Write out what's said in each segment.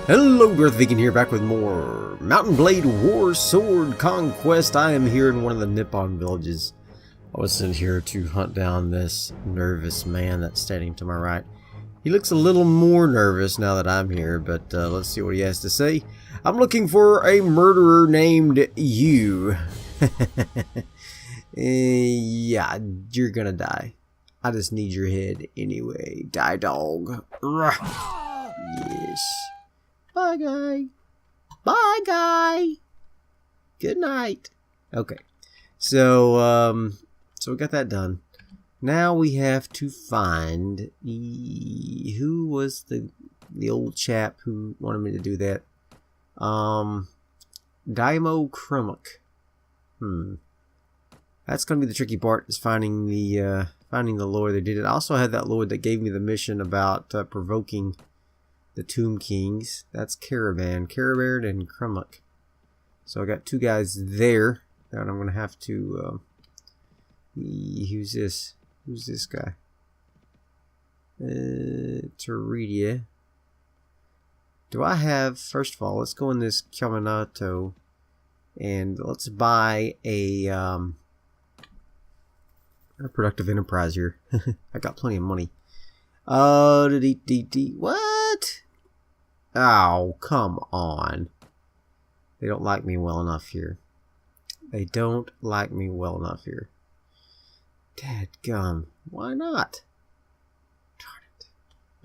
Hello, Darthvegan here, back with more Mount and Blade Warsword Conquest. I am here in one of the Nippon villages. I was sent here to hunt down this nervous man that's standing to my right. He looks a little more nervous now that I'm here, but let's see what he has to say. I'm looking for a murderer named you. Yeah, you're gonna die. I just need your head anyway. Die, dog. Yes. Bye, guy. Bye, guy. Good night. Okay. So we got that done. Now we have to find who was the old chap who wanted me to do that. Daimo Krumuk. That's gonna be the tricky part, is finding the lord that did it. I also had that lord that gave me the mission about provoking the Tomb Kings. That's Caravan and Krumuk. So I got two guys there that I'm gonna have to. Who's this? Who's this guy? Teridia. Do I have? First of all, let's go in this Kyaminato and let's buy a productive enterprise here. I got plenty of money. What? Oh, come on. They don't like me well enough here. They don't like me well enough here. Dadgum. Why not? Darn it.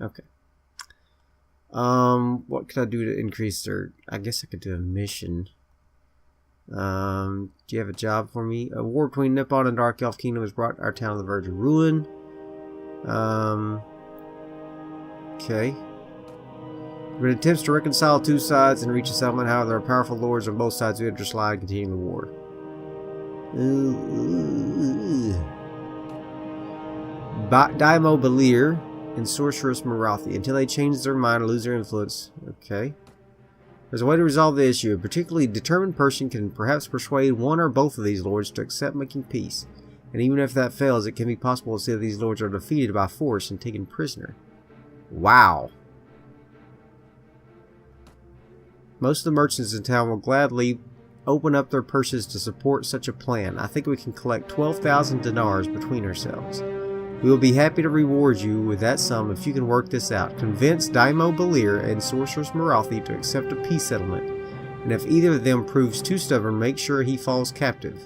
Okay. What could I do to increase their... I guess I could do a mission. Do you have a job for me? A war between Nippon and Dark Elf Kingdom has brought our town to the verge of ruin. Okay. When it attempts to reconcile two sides and reach a settlement, however, there are powerful lords on both sides who enter slide, continuing the war. Daimo Belir and Sorceress Marathi until they change their mind or lose their influence. Okay. There's a way to resolve the issue. A particularly determined person can perhaps persuade one or both of these lords to accept making peace. And even if that fails, it can be possible to see that these lords are defeated by force and taken prisoner. Wow. Most of the merchants in town will gladly open up their purses to support such a plan. I think we can collect 12,000 dinars between ourselves. We will be happy to reward you with that sum if you can work this out. Convince Daimo Belir and Sorceress Marathi to accept a peace settlement, and if either of them proves too stubborn, make sure he falls captive.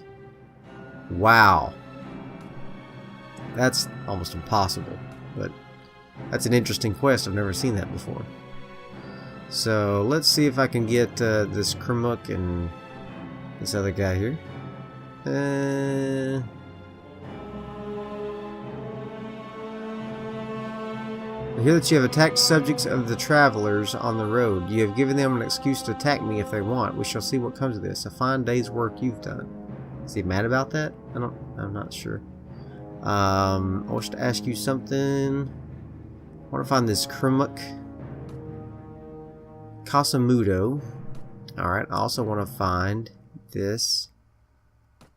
Wow. That's almost impossible, but that's an interesting quest. I've never seen that before. So let's see if I can get this Krumuk and this other guy here. I hear that you have attacked subjects of the travelers on the road. You have given them an excuse to attack me if they want. We shall see what comes of this. A fine day's work you've done. Is he mad about that? I'm not sure. I wish to ask you something. I want to find this Krumuk. Kasamudo. Alright, I also want to find this.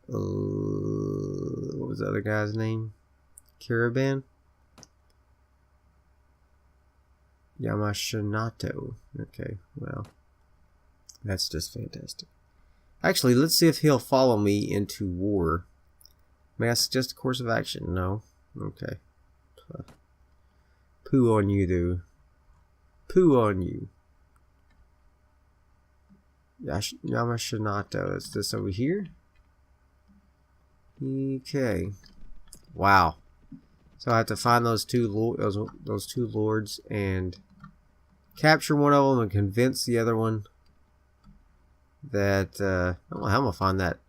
What was the other guy's name? Caravan? Yamashinato. Okay, well, that's just fantastic. Actually, let's see if he'll follow me into war. May I suggest a course of action? No? Okay. Poo on you, dude. Poo on you. Yamashinato. Is this over here? Okay. Wow. So I have to find those two lords and capture one of them and convince the other one that I don't know how I'm gonna find that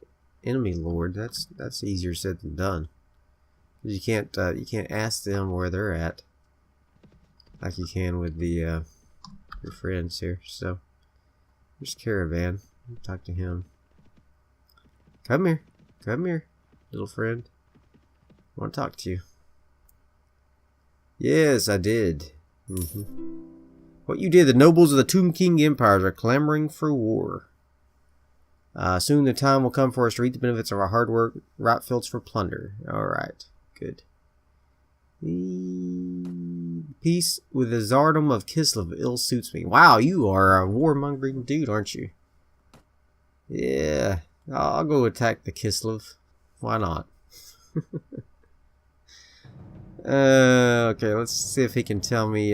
enemy lord. That's easier said than done. You can't ask them where they're at like you can with the your friends here. So there's Caravan. Talk to him. Come here, little friend. I want to talk to you. Yes, I did. What you did, the nobles of the Tomb King empires are clamoring for war. Soon the time will come for us to reap the benefits of our hard work, ripe fields for plunder. Alright, good. Peace with the Tsardom of Kislev ill suits me. Wow, you are a warmongering dude, aren't you? Yeah, I'll go attack the Kislev. Why not? Okay, let's see if he can tell me,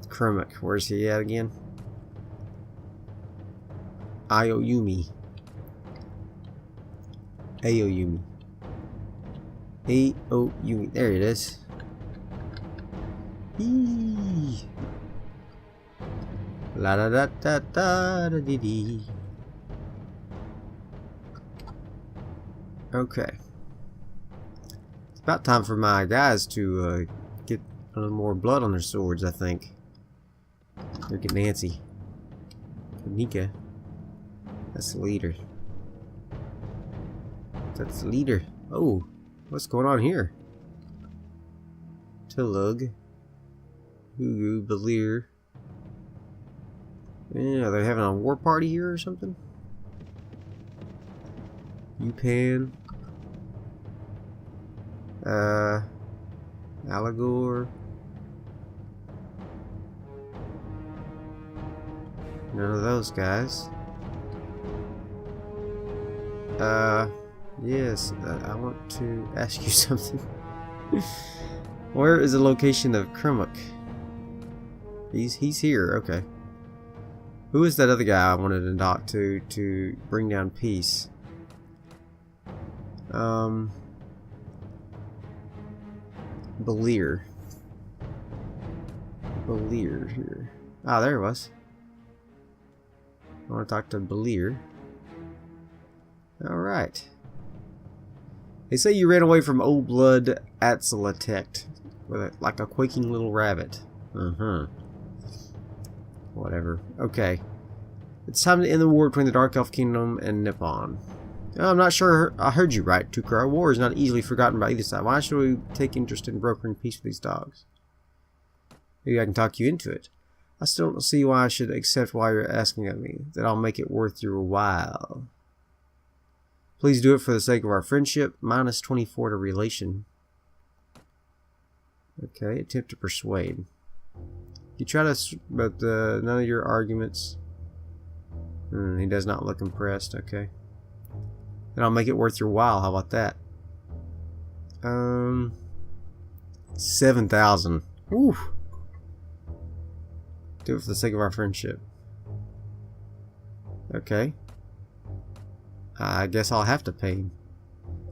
Kermit. Where's he at again? Aoyumi. Aoyumi. Aoyumi. There it is. Eee. La da da da da da dee dee. Okay. It's about time for my guys to get a little more blood on their swords, I think. Look at Nancy. Nika. That's the leader. That's the leader. Oh, what's going on here? Deluge. Hugu, Belir. Yeah, they're having a war party here or something? Upan. Allegor. None of those guys. Yes, I want to ask you something. Where is the location of Kremuk? He's here, okay. Who is that other guy I wanted to talk to bring down peace? Belir. Belir here. Ah, there it was. I want to talk to Belir. Alright. They say you ran away from Old Blood Atzelatect with like a quaking little rabbit. Whatever. Okay. It's time to end the war between the Dark Elf Kingdom and Nippon. I'm not sure I heard you right, Tukar. War is not easily forgotten by either side. Why should we take interest in brokering peace with these dogs? Maybe I can talk you into it. I still don't see why I should accept why you're asking of me. That I'll make it worth your while. Please do it for the sake of our friendship. Minus 24 to relation. Okay, attempt to persuade. You try to, but none of your arguments. He does not look impressed. Okay. Then I'll make it worth your while. How about that? 7,000. Ooh. Do it for the sake of our friendship. Okay. I guess I'll have to pay him.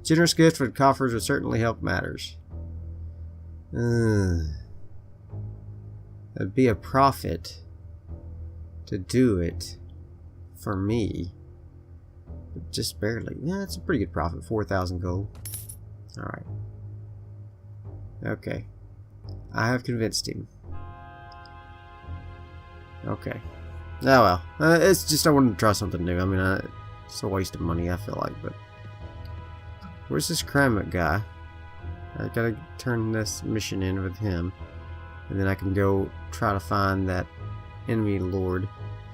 Generous gift for the coffers would certainly help matters. It'd be a profit to do it for me. But just barely. Yeah, it's a pretty good profit. 4,000 gold. Alright. Okay. I have convinced him. Okay. Oh well. It's just I wanted to try something new. I mean, it's a waste of money, I feel like, but... Where's this Kramik guy? I gotta turn this mission in with him. And then I can go try to find that enemy lord.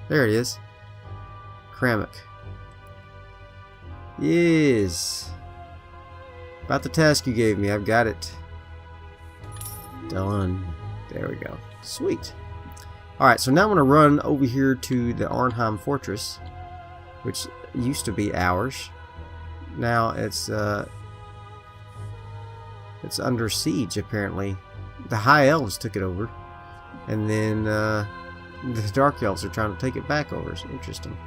There it is. Kramik. Yes. About the task you gave me, I've got it. Done. There we go. Sweet. Alright, so now I'm going to run over here to the Arnheim Fortress, which used to be ours. Now it's under siege, apparently. The High Elves took it over, and then the Dark Elves are trying to take it back over. It's interesting.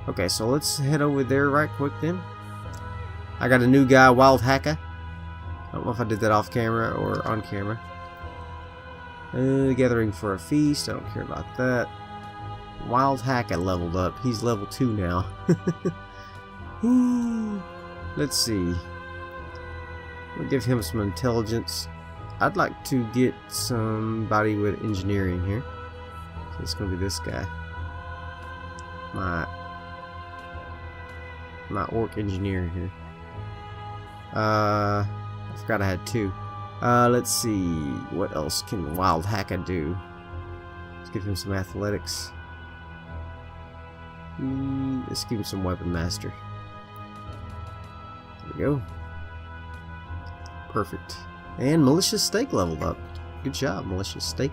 Okay, so let's head over there right quick then. I got a new guy, Wild Haka. I don't know if I did that off camera or on camera. Gathering for a feast. I don't care about that. Wild Haka leveled up. He's level 2 now. Let's see. We'll give him some intelligence. I'd like to get somebody with engineering here. So it's going to be this guy. My orc engineer here. I forgot I had 2. Let's see. What else can Wild Haka do? Let's give him some athletics. Let's give him some weapon master. There we go. Perfect. And Malicious Stake leveled up. Good job, Malicious Stake.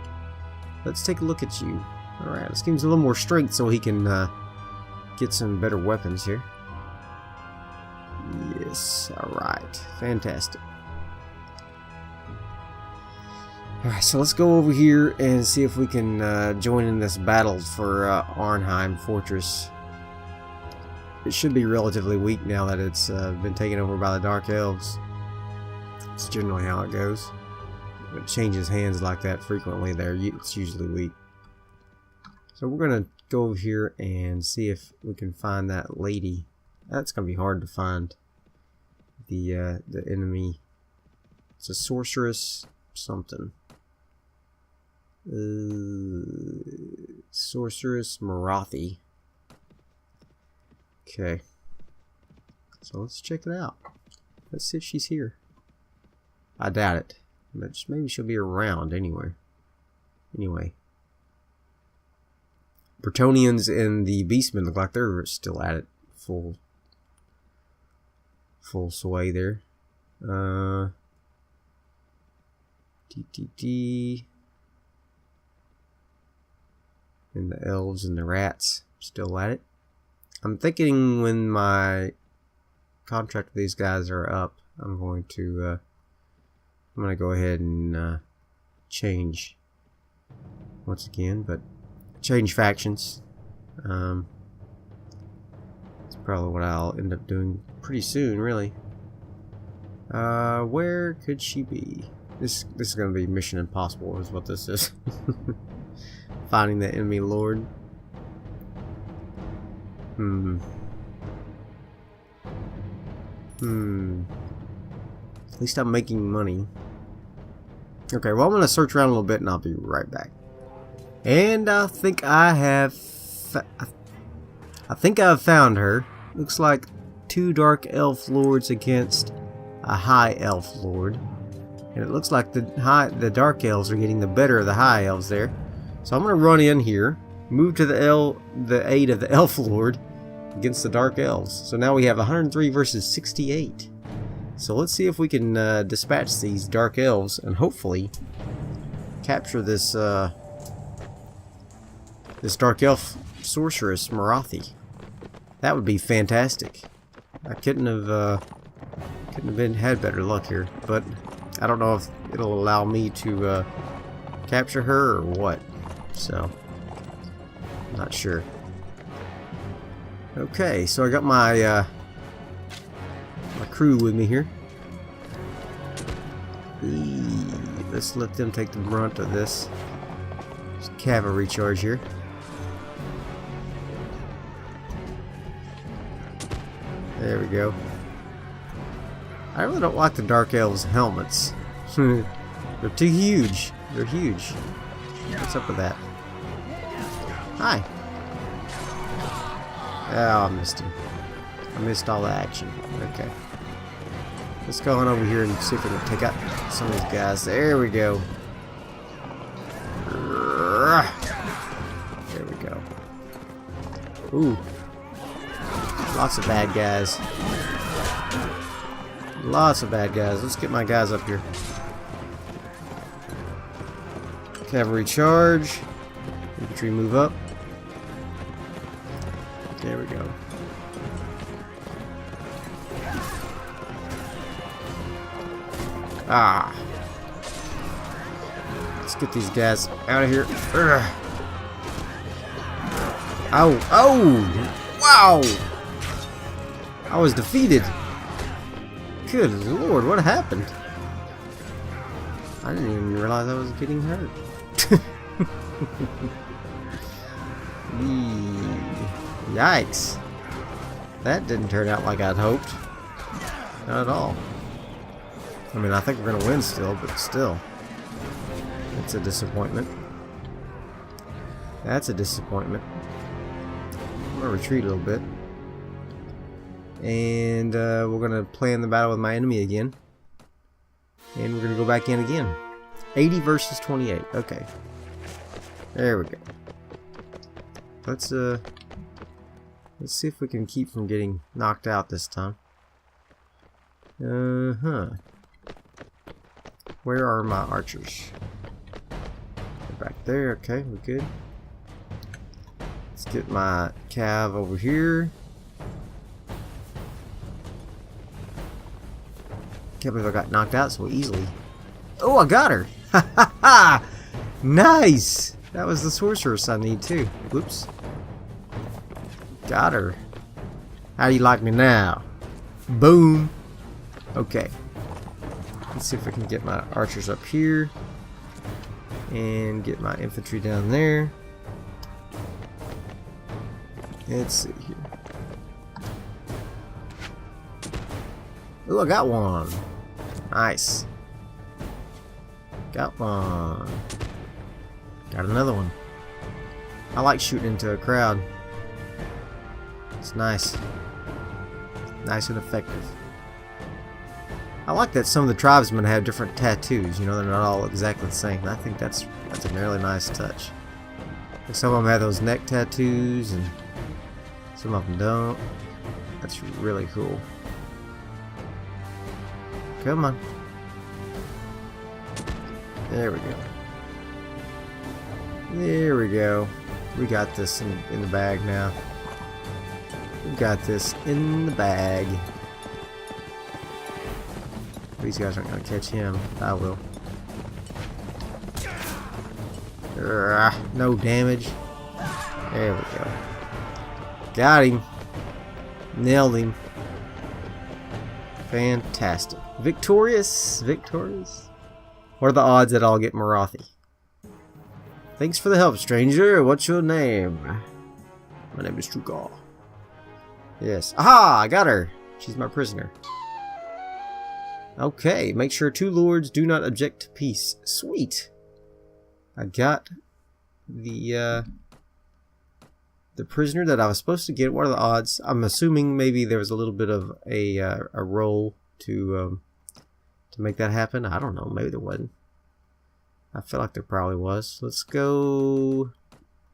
Let's take a look at you. Alright, let's give him a little more strength so he can get some better weapons here. Yes, alright. Fantastic. Alright, so let's go over here and see if we can join in this battle for Arnheim Fortress. It should be relatively weak now that it's been taken over by the Dark Elves. It's generally how it goes. When it changes hands like that frequently there, it's usually weak. So we're going to go over here and see if we can find that lady. That's going to be hard to find. The enemy. It's a sorceress something. Sorceress Marathi. Okay. So let's check it out. Let's see if she's here. I doubt it. But maybe she'll be around anywhere. Anyway. Bretonnians and the Beastmen look like they're still at it. Full sway there. DTD. And the elves and the rats still at it. I'm thinking when my contract with these guys are up, I'm going to go ahead and change once again, but change factions. It's probably what I'll end up doing pretty soon, really. Where could she be? This is going to be Mission Impossible, is what this is. Finding the enemy lord. At least I'm making money. Okay, well, I'm going to search around a little bit and I'll be right back. And I think I've found her. Looks like 2 Dark Elf Lords against a High Elf Lord. And it looks like the Dark Elves are getting the better of the High Elves there. So I'm going to run in here, move to the aid of the Elf Lord against the Dark Elves. So now we have 103 versus 68. So let's see if we can dispatch these Dark Elves and hopefully capture this this Dark Elf Sorceress Marathi. That would be fantastic. I couldn't have had better luck here, but I don't know if it'll allow me to capture her or what. So, not sure. Okay, so I got my my crew with me here. Let's let them take the brunt of this cavalry charge here. There we go. I really don't like the Dark Elves' helmets. They're too huge. They're huge. What's up with that? Hi. Oh, I missed him. I missed all the action. Okay. Let's go on over here and see if we can take out some of these guys. There we go. There we go. Ooh. Lots of bad guys. Lots of bad guys. Let's get my guys up here. Cavalry charge. Infantry move up. There we go. Ah. Let's get these guys out of here. Urgh. Ow. Oh! Wow! I was defeated. Good lord, what happened? I didn't even realize I was getting hurt. Yikes. That didn't turn out like I'd hoped. Not at all. I mean, I think we're going to win still, but still. That's a disappointment. That's a disappointment. I'm going to retreat a little bit. And we're going to plan the battle with my enemy again. And we're going to go back in again. 80 versus 28. Okay. There we go. Let's see if we can keep from getting knocked out this time. Where are my archers? They're back there. Okay, we're good. Let's get my cav over here. Can't believe I got knocked out so easily. Oh, I got her! Ha ha ha! Nice! That was the sorceress I need too. Whoops. Got her. How do you like me now? Boom! Okay. Let's see if I can get my archers up here. And get my infantry down there. Let's see here. Ooh, I got one. Nice. Got one. Got another one. I like shooting into a crowd. It's nice. Nice and effective. I like that some of the tribesmen have different tattoos. You know, they're not all exactly the same. I think that's a really nice touch. Like some of them have those neck tattoos, and some of them don't. That's really cool. Come on. There we go. There we go. We got this in the bag now. We got this in the bag. These guys aren't going to catch him. I will. No damage. There we go. Got him. Nailed him. Fantastic. Victorious. Victorious. What are the odds that I'll get Marathi? Thanks for the help, stranger. What's your name? My name is Trugal. Yes. Aha! I got her. She's my prisoner. Okay. Make sure 2 lords do not object to peace. Sweet. I got the prisoner that I was supposed to get. What are the odds? I'm assuming maybe there was a little bit of a roll to make that happen. I don't know. Maybe there wasn't. I feel like there probably was. Let's go.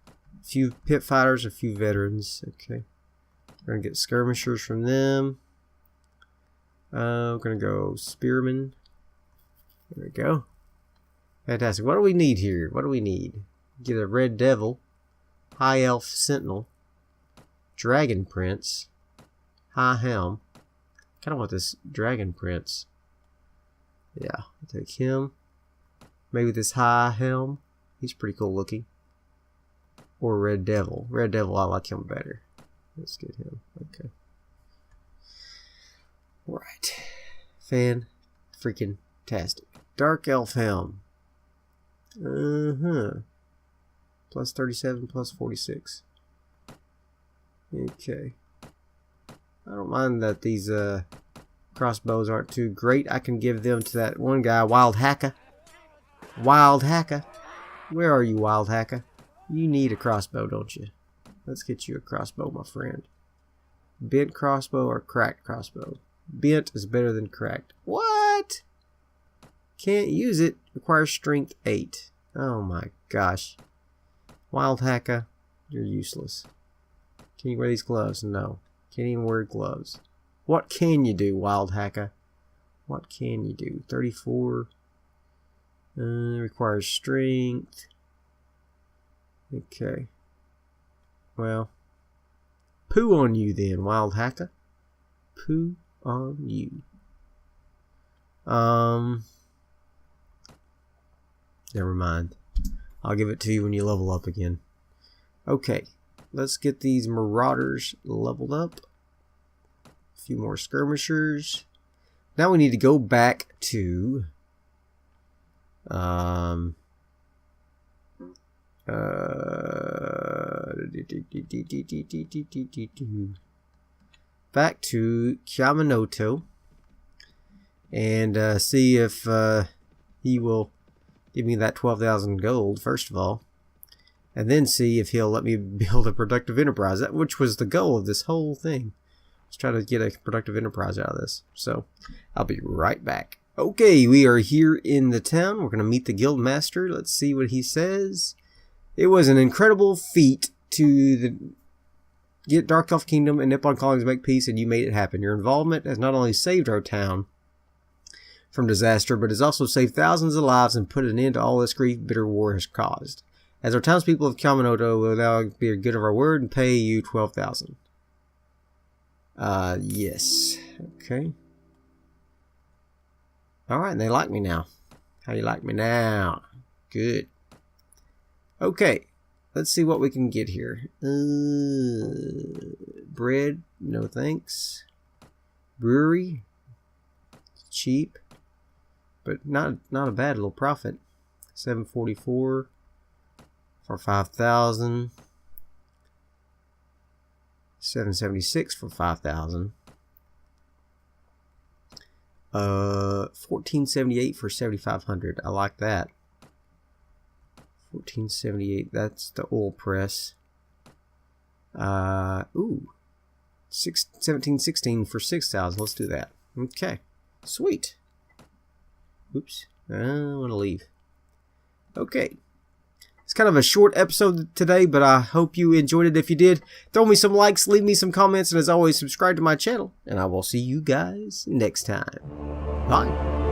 A few pit fighters, a few veterans. Okay. We're gonna get skirmishers from them. We're gonna go spearmen. There we go. Fantastic. What do we need here? What do we need? Get a red devil, high elf sentinel, dragon prince, high helm. Kind of want this dragon prince. Yeah, I'll take him. Maybe this high helm. He's pretty cool looking. Or red devil. Red devil, I like him better. Let's get him. Okay. Right. Fan-freaking-tastic. Dark elf helm. Plus 37, plus 46. Okay. I don't mind that these crossbows aren't too great. I can give them to that one guy, Wild Hacker. Wild Hacker. Where are you, Wild Hacker? You need a crossbow, don't you? Let's get you a crossbow, my friend. Bent crossbow or cracked crossbow? Bent is better than cracked. What? Can't use it. Requires strength 8. Oh my gosh. Wild Hacker, you're useless. Can you wear these gloves? No. Can't even wear gloves. What can you do, Wild Hacker? What can you do? 34. Requires strength. Okay. Well. Poo on you then, Wild Hacker. Poo on you. Never mind. I'll give it to you when you level up again. Okay. Let's get these marauders leveled up. A few more skirmishers. Now we need to go back to back to Yamanoto and see if he will give me that 12,000 gold first of all, and then see if he'll let me build a productive enterprise, which was the goal of this whole thing. Let's try to get a productive enterprise out of this. So I'll be right back. Okay, we are here in the town. We're going to meet the guild master. Let's see what he says. It was an incredible feat to get Dark Elf Kingdom and Nippon Colonies make peace, and you made it happen. Your involvement has not only saved our town, from disaster, but has also saved thousands of lives and put an end to all this grief bitter war has caused. As our townspeople of Kaminoto will now be good of our word and pay you 12,000. Yes. Okay. Alright, they like me now. How you like me now? Good. Okay. Let's see what we can get here. Bread. No thanks. Brewery. Cheap. But not a bad little profit. 744 for 5,000. 776 for 5,000. 1478 for 7,500. I like that. 1478. That's the oil press. 1716 for 6,000. Let's do that. Okay. Sweet. Oops. I want to leave. Okay. It's kind of a short episode today, but I hope you enjoyed it. If you did, throw me some likes, leave me some comments, and as always, subscribe to my channel. And I will see you guys next time. Bye.